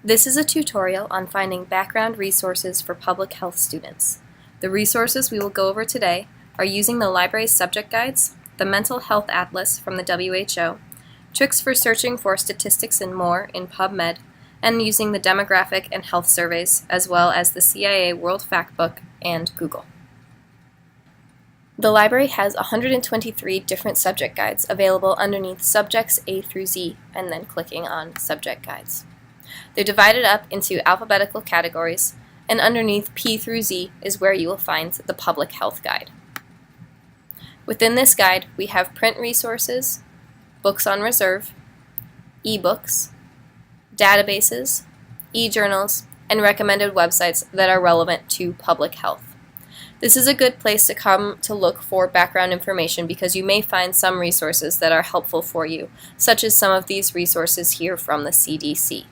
This is a tutorial on finding background resources for public health students. The resources we will go over today are using the library's subject guides, the Mental Health Atlas from the WHO, tricks for searching for statistics and more in PubMed, and using the demographic and health surveys, as well as the CIA World Factbook and Google. The library has 123 different subject guides available underneath Subjects A through Z, and then clicking on Subject Guides. They're divided up into alphabetical categories, and underneath P through Z is where you will find the Public Health Guide. Within this guide, we have print resources, books on reserve, e-books, databases, e-journals, and recommended websites that are relevant to public health. This is a good place to come to look for background information because you may find some resources that are helpful for you, such as some of these resources here from the CDC.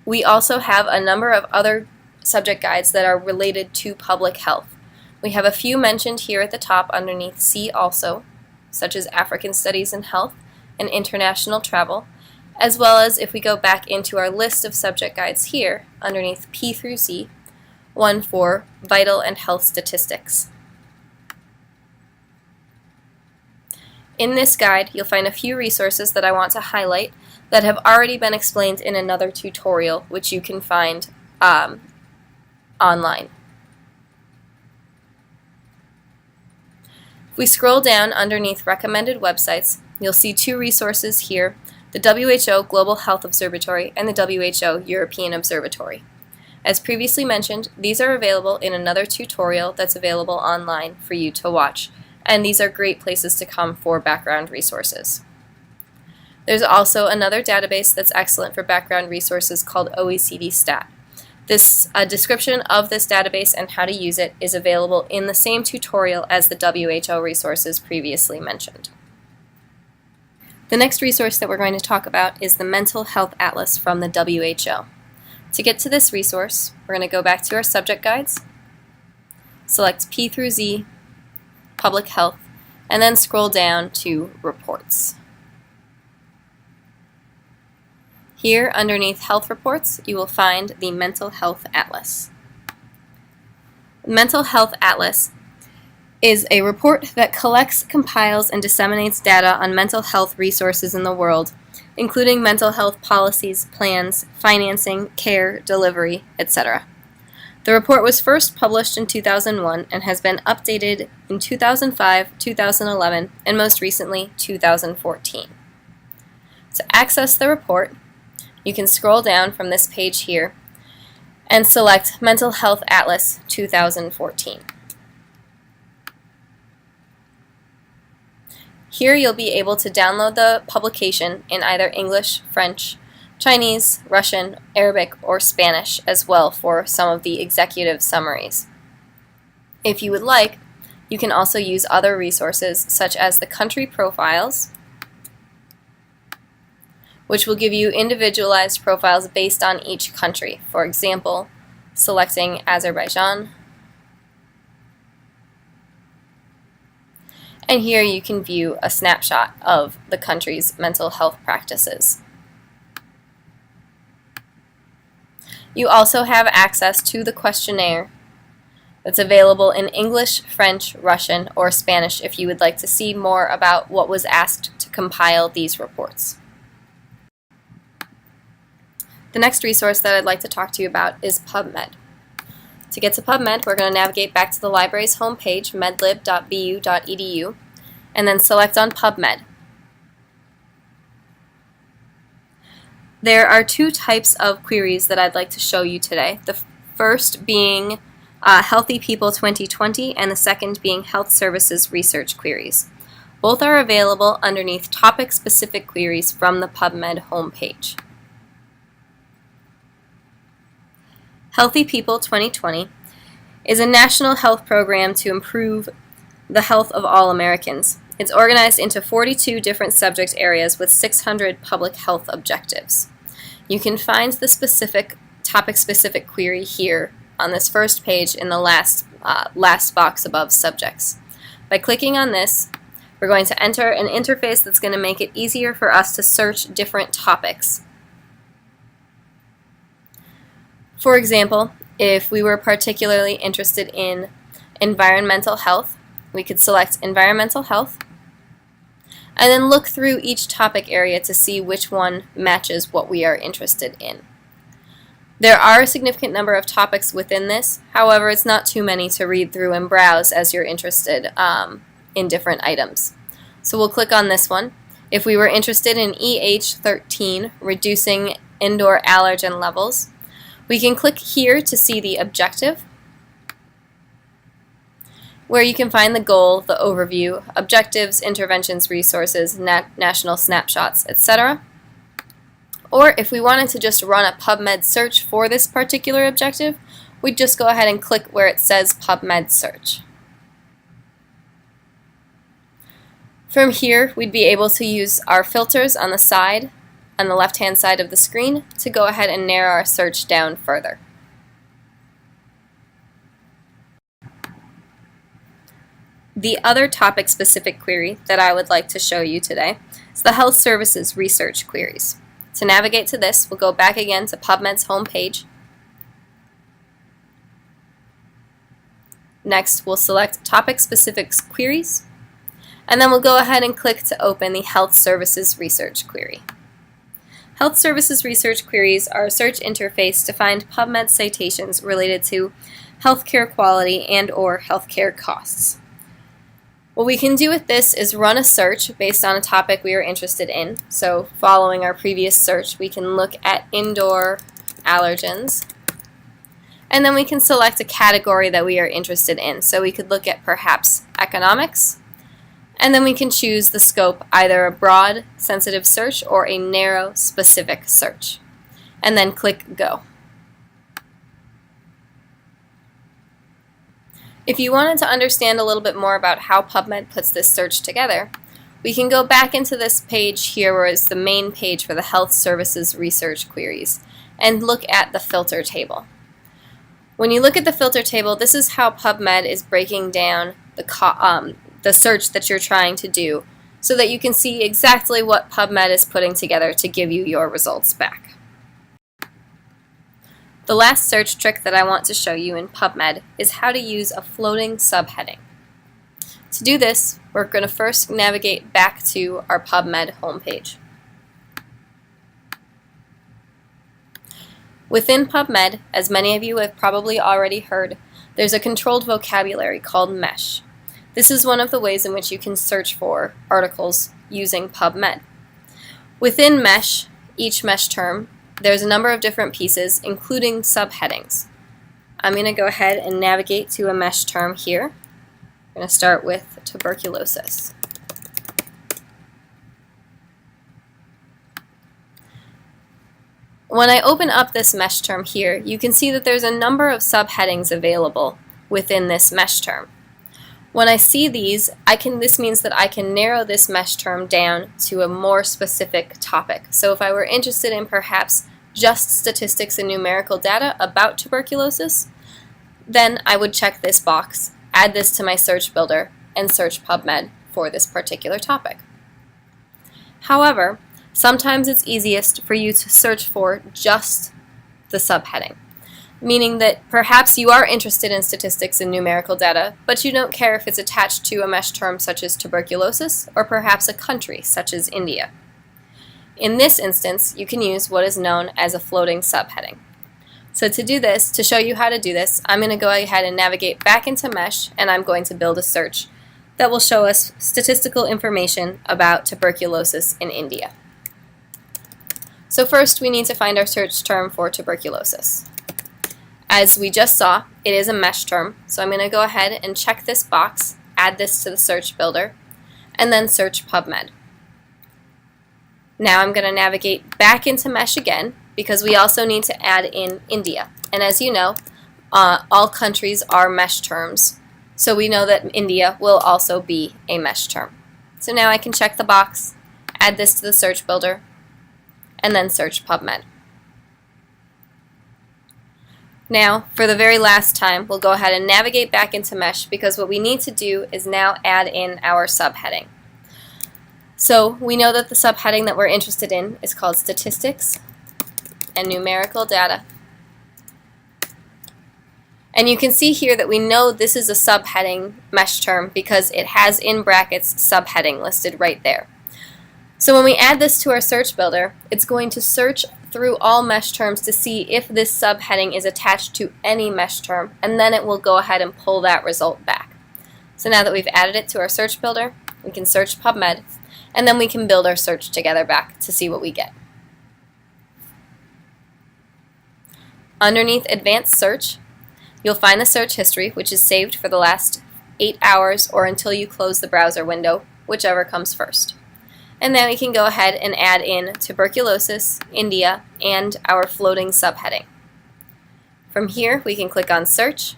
We also have a number of other subject guides that are related to public health. We have a few mentioned here at the top underneath See Also, such as African Studies in Health and International Travel, as well as if we go back into our list of subject guides here, underneath P through Z, one for Vital and Health Statistics. In this guide, you'll find a few resources that I want to highlight that have already been explained in another tutorial, which you can find online. If we scroll down underneath Recommended Websites, you'll see two resources here, the WHO Global Health Observatory and the WHO European Observatory. As previously mentioned, these are available in another tutorial that's available online for you to watch, and these are great places to come for background resources. There's also another database that's excellent for background resources called OECD Stat. A description of this database and how to use it is available in the same tutorial as the WHO resources previously mentioned. The next resource that we're going to talk about is the Mental Health Atlas from the WHO. To get to this resource, we're going to go back to our subject guides, select P through Z, Public Health, and then scroll down to Reports. Here, underneath Health Reports, you will find the Mental Health Atlas. The Mental Health Atlas is a report that collects, compiles, and disseminates data on mental health resources in the world, including mental health policies, plans, financing, care, delivery, etc. The report was first published in 2001 and has been updated in 2005, 2011, and most recently 2014. To access the report, you can scroll down from this page here and select Mental Health Atlas 2014. Here you'll be able to download the publication in either English, French, Chinese, Russian, Arabic, or Spanish as well for some of the executive summaries. If you would like, you can also use other resources such as the country profiles, which will give you individualized profiles based on each country. For example, selecting Azerbaijan. And here you can view a snapshot of the country's mental health practices. You also have access to the questionnaire that's available in English, French, Russian, or Spanish if you would like to see more about what was asked to compile these reports. The next resource that I'd like to talk to you about is PubMed. To get to PubMed, we're going to navigate back to the library's homepage, medlib.bu.edu, and then select on PubMed. There are two types of queries that I'd like to show you today. The first being Healthy People 2020, and the second being Health Services Research Queries. Both are available underneath topic-specific queries from the PubMed homepage. Healthy People 2020 is a national health program to improve the health of all Americans. It's organized into 42 different subject areas with 600 public health objectives. You can find the specific topic-specific query here on this first page in the last box above subjects. By clicking on this, We're going to enter an interface that's going to make it easier for us to search different topics. For example, if we were particularly interested in environmental health, we could select environmental health and then look through each topic area to see which one matches what we are interested in. There are a significant number of topics within this, however, it's not too many to read through and browse as you're interested in different items. So we'll click on this one. If we were interested in EH13, reducing indoor allergen levels, we can click here to see the objective, where you can find the goal, the overview, objectives, interventions, resources, national snapshots, etc. Or if we wanted to just run a PubMed search for this particular objective, we'd just go ahead and click where it says PubMed search. From here, we'd be able to use our filters on the side, on the left-hand side of the screen, to go ahead and narrow our search down further. The other topic-specific query that I would like to show you today is the Health Services Research Queries. To navigate to this, we'll go back again to PubMed's home page. Next, we'll select Topic-Specific Queries, and then we'll go ahead and click to open the Health Services Research Query. Health Services Research Queries are a search interface to find PubMed citations related to healthcare quality and/or healthcare costs. What we can do with this is run a search based on a topic we are interested in. So following our previous search, we can look at indoor allergens, and then we can select a category that we are interested in. So we could look at perhaps economics, and then we can choose the scope, either a broad sensitive search or a narrow specific search, and then click Go. If you wanted to understand a little bit more about how PubMed puts this search together, we can go back into this page here where it's the main page for the Health Services Research Queries and look at the filter table. When you look at the filter table, this is how PubMed is breaking down the search that you're trying to do so that you can see exactly what PubMed is putting together to give you your results back. The last search trick that I want to show you in PubMed is how to use a floating subheading. To do this, we're going to first navigate back to our PubMed homepage. Within PubMed, as many of you have probably already heard, there's a controlled vocabulary called MESH. This is one of the ways in which you can search for articles using PubMed. Within MESH, each MESH term, there's a number of different pieces, including subheadings. I'm going to go ahead and navigate to a MESH term here. I'm going to start with tuberculosis. When I open up this MESH term here, you can see that there's a number of subheadings available within this MESH term. When I see these, this means that I can narrow this MESH term down to a more specific topic. So if I were interested in perhaps just statistics and numerical data about tuberculosis, then I would check this box, add this to my search builder, and search PubMed for this particular topic. However, sometimes it's easiest for you to search for just the subheading, meaning that perhaps you are interested in statistics and numerical data, but you don't care if it's attached to a MESH term such as tuberculosis or perhaps a country such as India. In this instance, you can use what is known as a floating subheading. So to do this, to show you how to do this, I'm going to go ahead and navigate back into MESH, and I'm going to build a search that will show us statistical information about tuberculosis in India. So first, we need to find our search term for tuberculosis. As we just saw, it is a MESH term, so I'm going to go ahead and check this box, add this to the search builder, and then search PubMed. Now I'm going to navigate back into MESH again, because we also need to add in India. And as you know, all countries are MESH terms, so we know that India will also be a MESH term. So now I can check the box, add this to the search builder, and then search PubMed. Now, for the very last time, we'll go ahead and navigate back into MESH, because what we need to do is now add in our subheading. So we know that the subheading that we're interested in is called Statistics and Numerical Data. And you can see here that we know this is a subheading mesh term because it has in brackets subheading listed right there. So when we add this to our search builder, it's going to search through all mesh terms to see if this subheading is attached to any mesh term, and then it will go ahead and pull that result back. So now that we've added it to our search builder, we can search PubMed, and then we can build our search together back to see what we get. Underneath Advanced Search, you'll find the search history, which is saved for the last 8 hours or until you close the browser window, whichever comes first. And then we can go ahead and add in tuberculosis, India, and our floating subheading. From here, we can click on Search,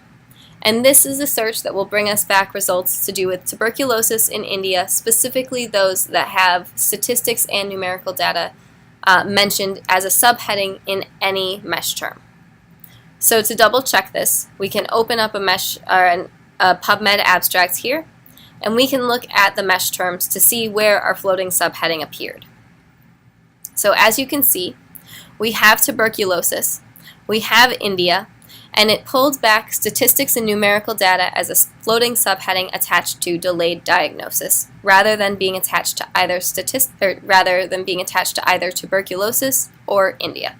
and this is the search that will bring us back results to do with tuberculosis in India, specifically those that have statistics and numerical data mentioned as a subheading in any mesh term. So to double check this, we can open up a PubMed abstract here, and we can look at the mesh terms to see where our floating subheading appeared. So as you can see, we have tuberculosis, we have India, and it pulled back statistics and numerical data as a floating subheading attached to delayed diagnosis, rather than being attached to either tuberculosis or India.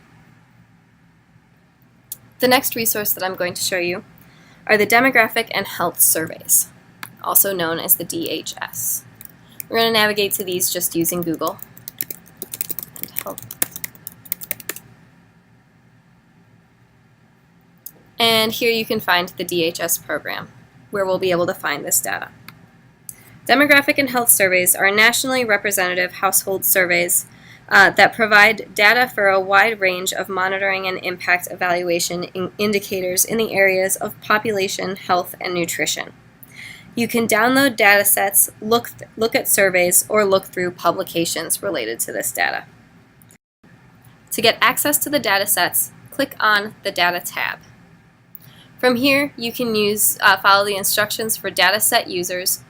The next resource that I'm going to show you are the Demographic and Health Surveys, also known as the DHS. We're going to navigate to these just using Google. And here you can find the DHS program, where we'll be able to find this data. Demographic and health surveys are nationally representative household surveys that provide data for a wide range of monitoring and impact evaluation indicators in the areas of population, health, and nutrition. You can download data sets, look at surveys, or look through publications related to this data. To get access to the data sets, click on the Data tab. From here, you can follow the instructions for dataset users,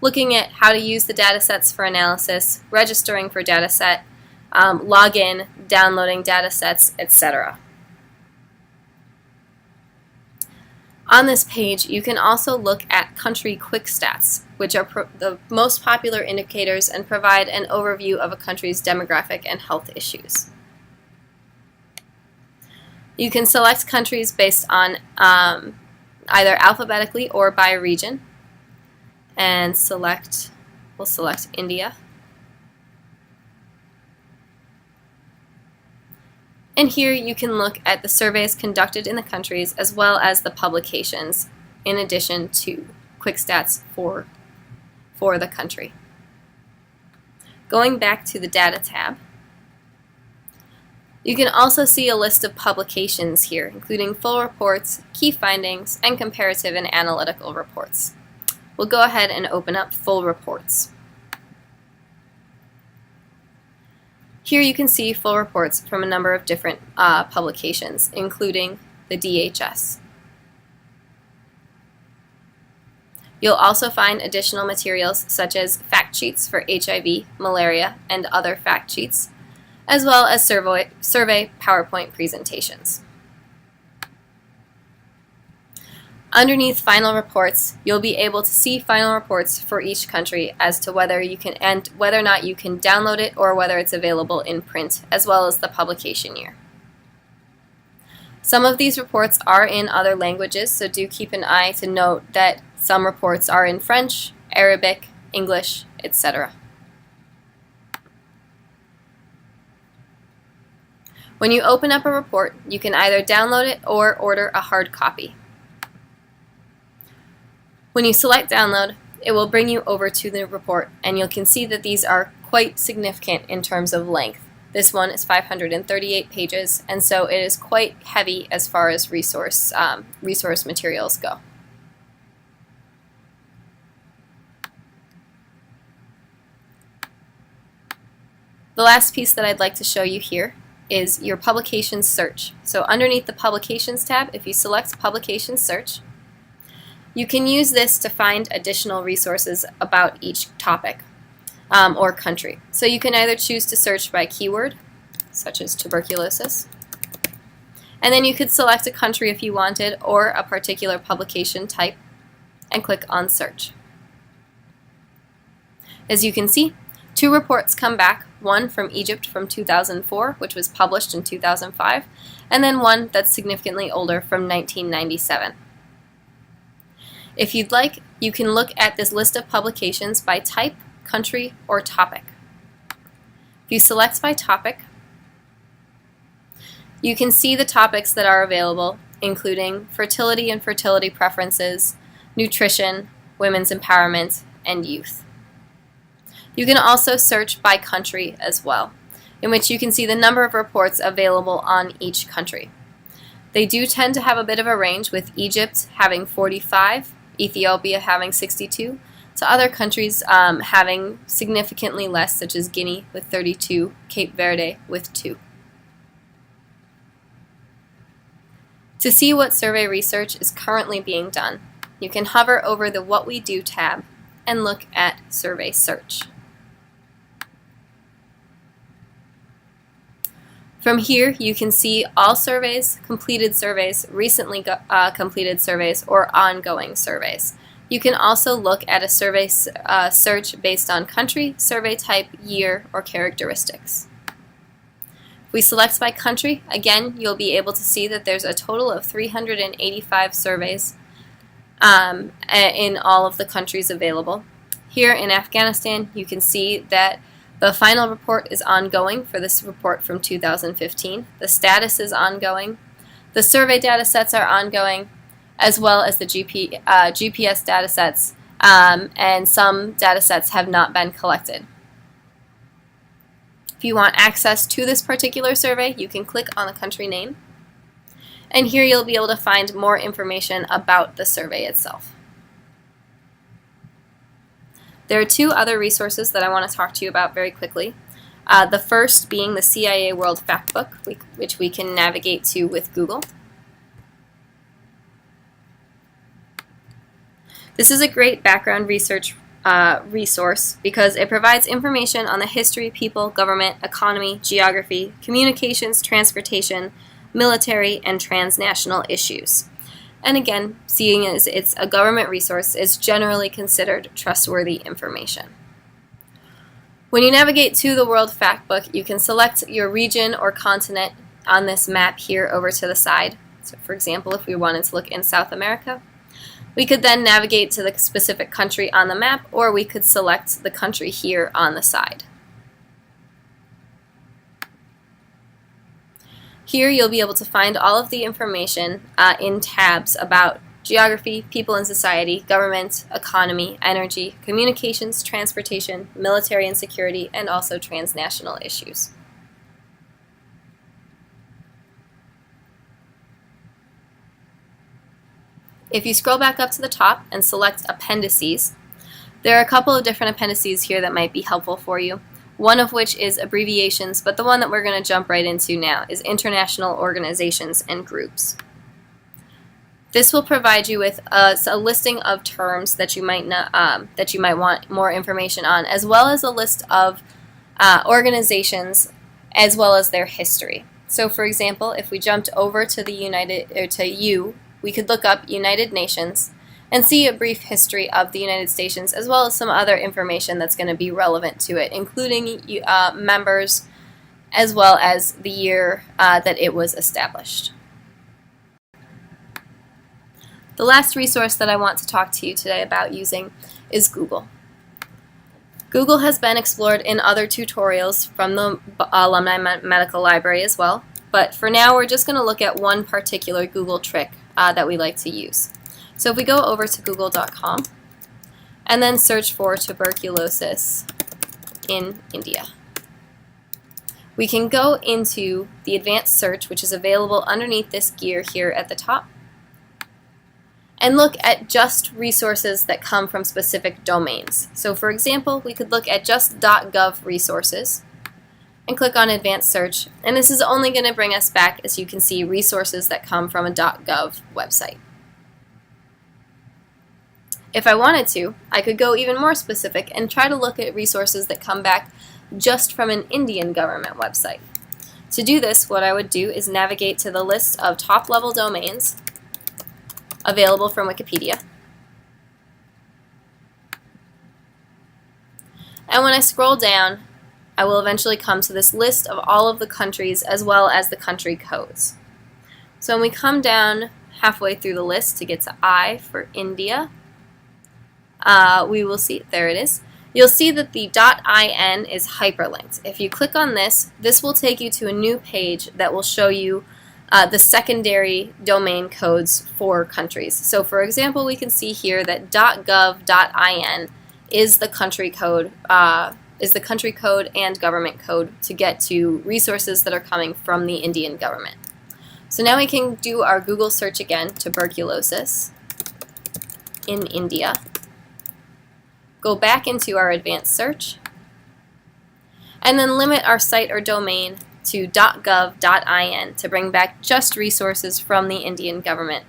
looking at how to use the datasets for analysis, registering for dataset, login, downloading datasets, etc. On this page, you can also look at country quick stats, which are the most popular indicators and provide an overview of a country's demographic and health issues. You can select countries based on either alphabetically or by region, and we'll select India. And here you can look at the surveys conducted in the countries as well as the publications, in addition to quick stats for the country. Going back to the Data tab, you can also see a list of publications here, including full reports, key findings, and comparative and analytical reports. We'll go ahead and open up full reports. Here you can see full reports from a number of different publications, including the DHS. You'll also find additional materials such as fact sheets for HIV, malaria, and other fact sheets, as well as survey PowerPoint presentations. Underneath final reports, you'll be able to see final reports for each country as to whether or not you can download it or whether it's available in print, as well as the publication year. Some of these reports are in other languages, so do keep an eye to note that some reports are in French, Arabic, English, etc. When you open up a report, you can either download it or order a hard copy. When you select download, it will bring you over to the report, and you can see that these are quite significant in terms of length. This one is 538 pages, and so it is quite heavy as far as resource materials go. The last piece that I'd like to show you here is your publications search. So underneath the Publications tab, if you select Publications Search, you can use this to find additional resources about each topic. or country. So you can either choose to search by keyword, such as tuberculosis, and then you could select a country if you wanted, or a particular publication type, and click on search. As you can see, 2 reports come back, one from Egypt from 2004, which was published in 2005, and then one that's significantly older from 1997. If you'd like, you can look at this list of publications by type, country, or topic. If you select by topic, you can see the topics that are available, including fertility and fertility preferences, nutrition, women's empowerment, and youth. You can also search by country as well, in which you can see the number of reports available on each country. They do tend to have a bit of a range, with Egypt having 45, Ethiopia having 62, to other countries having significantly less, such as Guinea with 32, Cape Verde with 2. To see what survey research is currently being done, you can hover over the What We Do tab and look at Survey Search. From here, you can see all surveys, completed surveys, recently completed surveys, or ongoing surveys. You can also look at a survey search based on country, survey type, year, or characteristics. If we select by country, again, you'll be able to see that there's a total of 385 surveys in all of the countries available. Here in Afghanistan, you can see that the final report is ongoing for this report from 2015. The status is ongoing. The survey data sets are ongoing, as well as the GPS data sets, and some data sets have not been collected. If you want access to this particular survey, you can click on the country name, and here you'll be able to find more information about the survey itself. There are 2 other resources that I want to talk to you about very quickly. The first being the CIA World Factbook, which we can navigate to with Google. This is a great background research resource because it provides information on the history, people, government, economy, geography, communications, transportation, military, and transnational issues. And again, seeing as it's a government resource, is generally considered trustworthy information. When you navigate to the World Factbook, you can select your region or continent on this map here over to the side. So for example, if we wanted to look in South America, we could then navigate to the specific country on the map, or we could select the country here on the side. Here you'll be able to find all of the information in tabs about geography, people and society, government, economy, energy, communications, transportation, military and security, and also transnational issues. If you scroll back up to the top and select Appendices, there are a couple of different appendices here that might be helpful for you. One of which is abbreviations, but the one that we're going to jump right into now is international organizations and groups. This will provide you with a listing of terms that you might want more information on, as well as a list of organizations as well as their history. So, for example, if we jumped over to the we could look up United Nations and see a brief history of the United Nations, as well as some other information that's going to be relevant to it, including members, as well as the year that it was established. The last resource that I want to talk to you today about using is Google. Google has been explored in other tutorials from the Alumni Medical Library as well, but for now we're just going to look at one particular Google trick that we like to use. So if we go over to google.com and then search for tuberculosis in India, we can go into the advanced search, which is available underneath this gear here at the top, and look at just resources that come from specific domains. So for example, we could look at just .gov resources and click on advanced search, and this is only going to bring us back, as you can see, resources that come from a .gov website. If I wanted to, I could go even more specific and try to look at resources that come back just from an Indian government website. To do this, what I would do is navigate to the list of top-level domains available from Wikipedia. And when I scroll down, I will eventually come to this list of all of the countries as well as the country codes. So when we come down halfway through the list to get to I for India, we will see, there it is. You'll see that the .in is hyperlinked. If you click on this, this will take you to a new page that will show you the secondary domain codes for countries. So for example, we can see here that .gov.in is the country code and government code to get to resources that are coming from the Indian government. So now we can do our Google search again, tuberculosis in India. Go back into our advanced search, and then limit our site or domain to .gov.in to bring back just resources from the Indian government,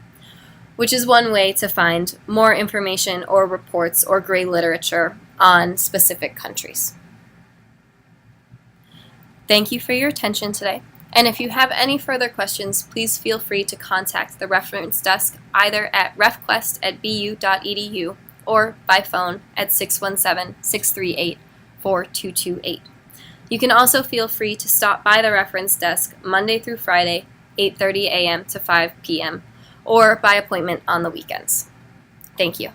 which is one way to find more information or reports or gray literature on specific countries. Thank you for your attention today, and if you have any further questions, please feel free to contact the reference desk either at refquest@bu.edu or by phone at 617-638-4228. You can also feel free to stop by the reference desk Monday through Friday, 8:30 a.m. to 5 p.m., or by appointment on the weekends. Thank you.